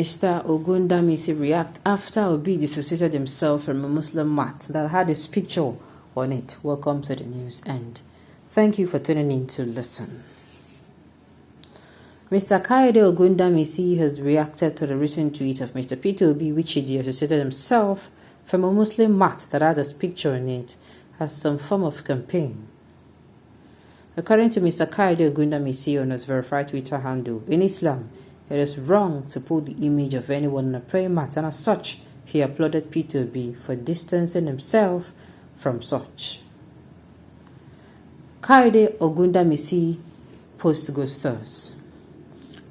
Mr. Ogundamisi react after Obi dissociated himself from a Muslim mat that had his picture on it. Welcome to the news and thank you for tuning in to listen. Mr. Ogundamisi has reacted to the recent tweet of Mr. Peter Obi, which he dissociated himself from a Muslim mat that had his picture on it as some form of campaign. According to Mr. Ogundamisi on his verified Twitter handle, in Islam, it is wrong to put the image of anyone on a prayer mat, and as such, he applauded Peter Obi for distancing himself from such. Ogundamisi post goes thus.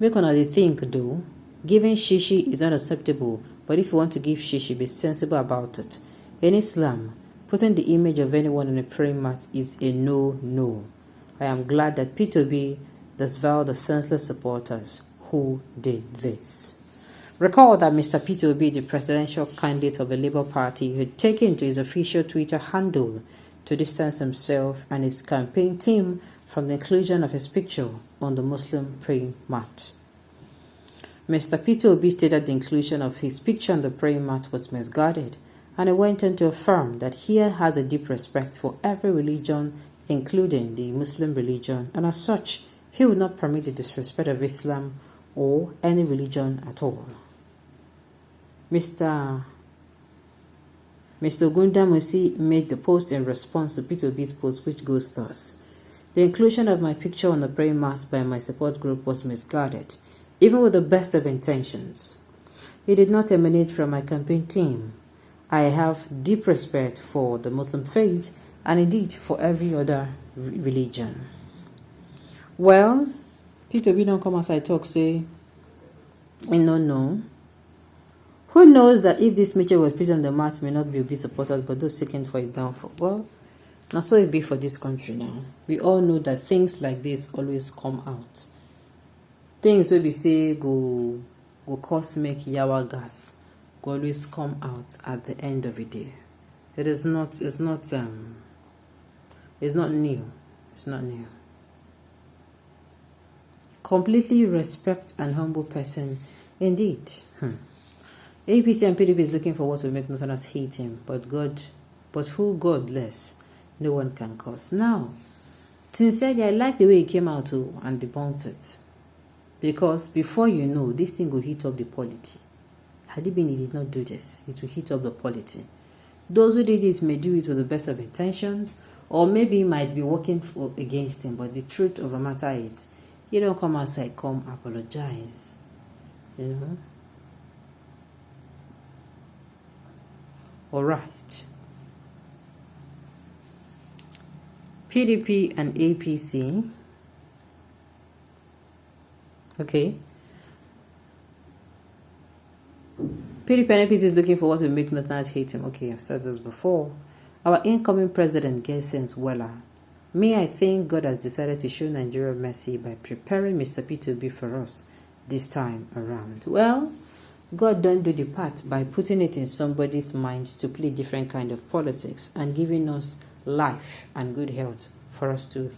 Make another think though, giving shishi is unacceptable, but if you want to give shishi, be sensible about it. In Islam, putting the image of anyone on a praying mat is a no-no. I am glad that Peter Obi disavowed the senseless supporters who did this. Recall that Mr. Peter Obi, the presidential candidate of the Labour Party, had taken to his official Twitter handle to distance himself and his campaign team from the inclusion of his picture on the Muslim praying mat. Mr. Peter Obi stated the inclusion of his picture on the praying mat was misguided, and he went on to affirm that he has a deep respect for every religion, including the Muslim religion, and as such, he will not permit the disrespect of Islam or any religion at all. Mr. Ogundamisi made the post in response to Peter Obi's post, which goes thus. The inclusion of my picture on the praying mat by my support group was misguided, even with the best of intentions. It did not emanate from my campaign team. I have deep respect for the Muslim faith and indeed for every other religion. Well, Peter Obi don't come outside talk say, no. Who knows that if this measure was placed on the mat may not be Obi supporters but those seeking for his downfall? Well, now so it be for this country now. We all know that things like this always come out. Things where we say go cost make yawa gas go always come out at the end of the day. It's not new. It's not new. Completely respect and humble person indeed. APC and PDP is looking for what will make Northerners hate him, but who God bless, no one can curse. Now, sincerely, I like the way he came out and debunked it. Because before you know, this thing will hit up the polity. Had it been he did not do this, it will hit up the polity. Those who did this may do it with the best of intentions, or maybe might be working against him, but the truth of the matter is, you don't come outside, come apologize. Alright. PDP and APC. Okay. PDP and APC is looking for what will make Northerners hate him. Okay, I've said this before. Our incoming president gets sense weller. Me, I think God has decided to show Nigeria mercy by preparing Mr. Peter Obi for us this time around. Well, God don't do the part by putting it in somebody's mind to play different kind of politics and giving us life and good health for us to,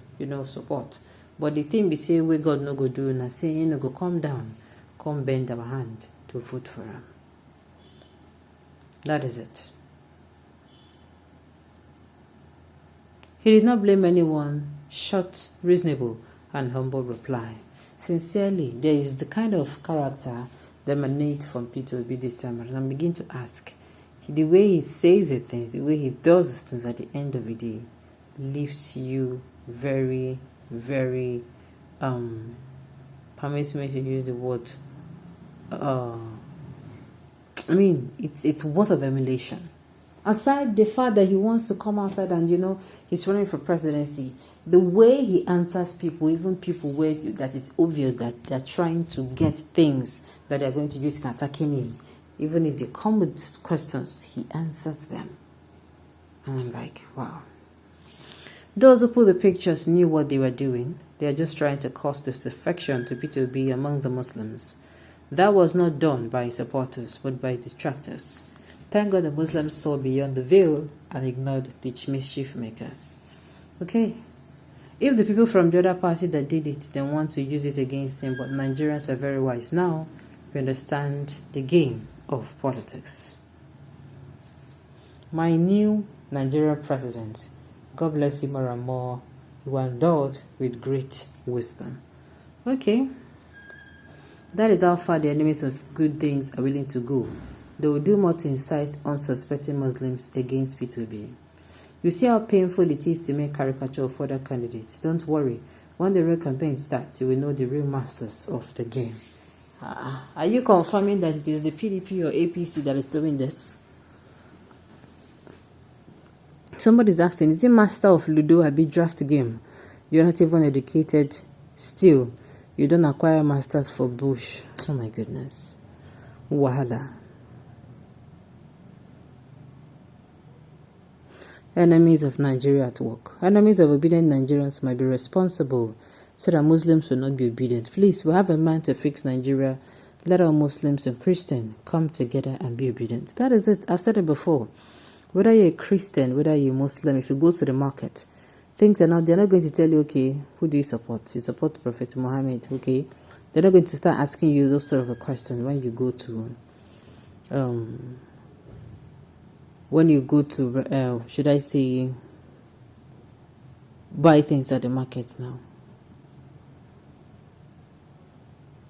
support. But the thing we say we God no go do na say go come down, come bend our hand to vote for him. That is it. He did not blame anyone. Short, reasonable, and humble reply. Sincerely, there is the kind of character that emanates from Peter Obi this time, and I'm beginning to ask, the way he says the things, the way he does the things at the end of the day, leaves you very, very, permits me to use the word, it's worth of emulation. Aside the fact that he wants to come outside and, he's running for presidency, the way he answers people, even people where that it's obvious that they're trying to get things that they're going to use in attacking him, even if they come with questions, he answers them. And I'm like, wow. Those who put the pictures knew what they were doing. They are just trying to cause disaffection to Peter Obi among the Muslims. That was not done by his supporters, but by his detractors. Thank God the Muslims saw beyond the veil and ignored the mischief makers. Okay. If the people from the other party that did it then want to use it against him, but Nigerians are very wise now, we understand the game of politics. My new Nigerian president, God bless him more and more, you are endowed with great wisdom. Okay, that is how far the enemies of good things are willing to go. They will do more to incite unsuspecting Muslims against P2B. You see how painful it is to make caricature of other candidates. Don't worry, when the real campaign starts, you will know the real masters of the game. Are you confirming that it is the PDP or APC that is doing this? Somebody's asking, is it master of Ludo a big draft game? You're not even educated. Still, you don't acquire masters for bush. Oh my goodness. Wahala. Enemies of Nigeria at work. Enemies of obedient Nigerians might be responsible so that Muslims will not be obedient. Please, we have a mind to fix Nigeria. Let all Muslims and Christians come together and be obedient. That is it. I've said it before. Whether you're a Christian, whether you're a Muslim, if you go to the market, they're not going to tell you, okay, who do you support? You support Prophet Muhammad, okay? They're not going to start asking you those sort of a question when you go to, should I say, buy things at the market now.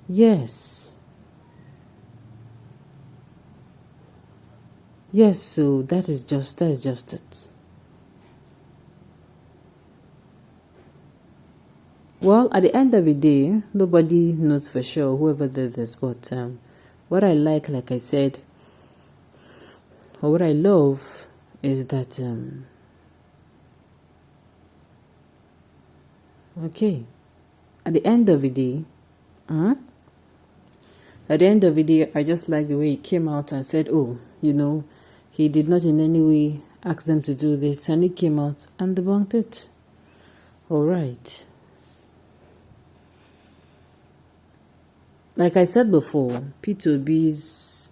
Yes, so that is just it. Well, at the end of the day, nobody knows for sure whoever did this, but what I like I said, or what I love is that okay, at the end of the day, I just like the way he came out and said, oh, he did not in any way ask them to do this, and he came out and debunked it. All right. Like I said before, P2B's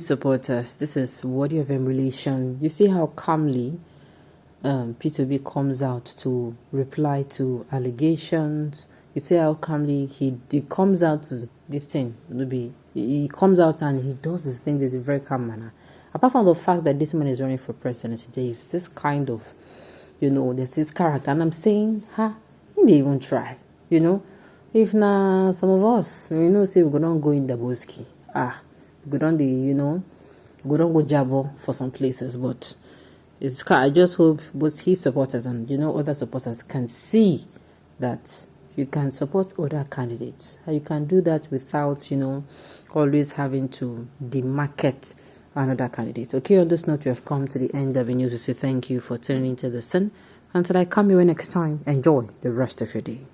supporters, this is worthy of emulation. You see how calmly P2B comes out to reply to allegations. You see how calmly he comes out to this thing. He comes out and he does his things in a very calm manner. Apart from the fact that this man is running for president today, is this kind of, there's this character. And I'm saying, he didn't even try, If now some of us, say we don't go in the Mosque. We don't go jabber for some places, but I just hope both his supporters and other supporters can see that you can support other candidates. And you can do that without always having to demarket another candidate. Okay, on this note, we have come to the end of the news. To say thank you for tuning into the sun. Until I come your way next time, enjoy the rest of your day.